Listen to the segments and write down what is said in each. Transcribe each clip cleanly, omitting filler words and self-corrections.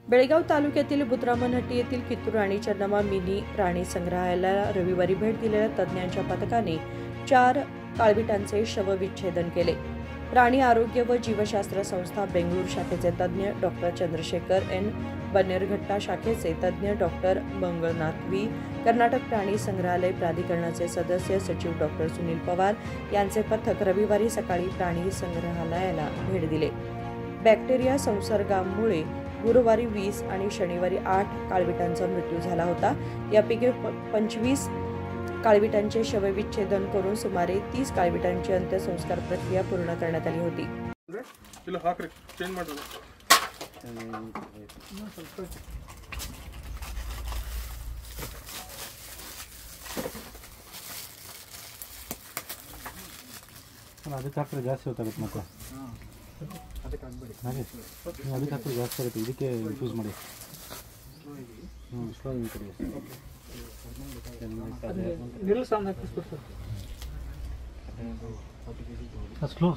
बेळगाव तालुक्यातील बुद्रामनहट्टी येथील कित्तूर राणी चन्नम्मा मिनी प्राणी संग्रहालयाला रविवारी भेट दिलेल्या तज्ज्ञांच्या पथकाने 4 काळविटांचे शवविच्छेदन केले। प्राणी आरोग्य व जीवशास्त्र संस्था बेंगळूर शाखेचे तज्ज्ञ डॉक्टर चंद्रशेखर एन, बन्नेरघट्टा शाखेचे तज्ज्ञ डॉक्टर मंगळनाथ व्ही, कर्नाटक प्राणी संग्रहालय प्राधिकरणाचे सदस्य सचिव डॉक्टर सुनील पवार यांचे पथक रविवारी सकाळी प्राणी संग्रहालयाला भेट दिले। बॅक्टेरिया संसर्गामुळे गुरुवारी 20 आणि शनिवारी 8 काळविटांचा मृत्यू झाला होता। यापैकी 25 काळविटांचे शवविच्छेदन करून सुमारे 30 काळविटांची अंत्यसंस्कार प्रक्रिया पूर्ण करण्यात आली होती। ಅದಕ್ಕೆ ಹಾಕಿದ್ರೆ ಜಾಸ್ತಿ ಹೊತ್ತಾಗುತ್ತೆ ಮತ್ತೆ ಅದಕ್ಕೆ ಹಾಕಿದ್ರೆ ಜಾಸ್ತಿ ಆಗುತ್ತೆ ಇದಕ್ಕೆ ಯೂಸ್ ಮಾಡಿ ಸ್ಲೋ ಕಡೆ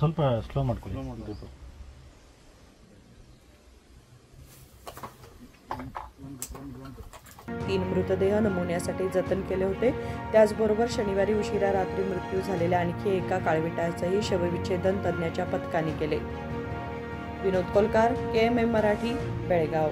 ಸ್ವಲ್ಪ ಸ್ಲೋ ಮಾಡ್ಕೊಳ್ಳಿ। 3 मृतदेह नमुन्यासाठी जतन केले होते। त्याचबरोबर शनिवारी उशिरा रात्री मृत्यू झालेल्या आणखी एका काळविटाचेही शवविच्छेदन तज्ज्ञाच्या पथकाने केले। विनोद कोलकार, KMM मराठी, बेळगाव।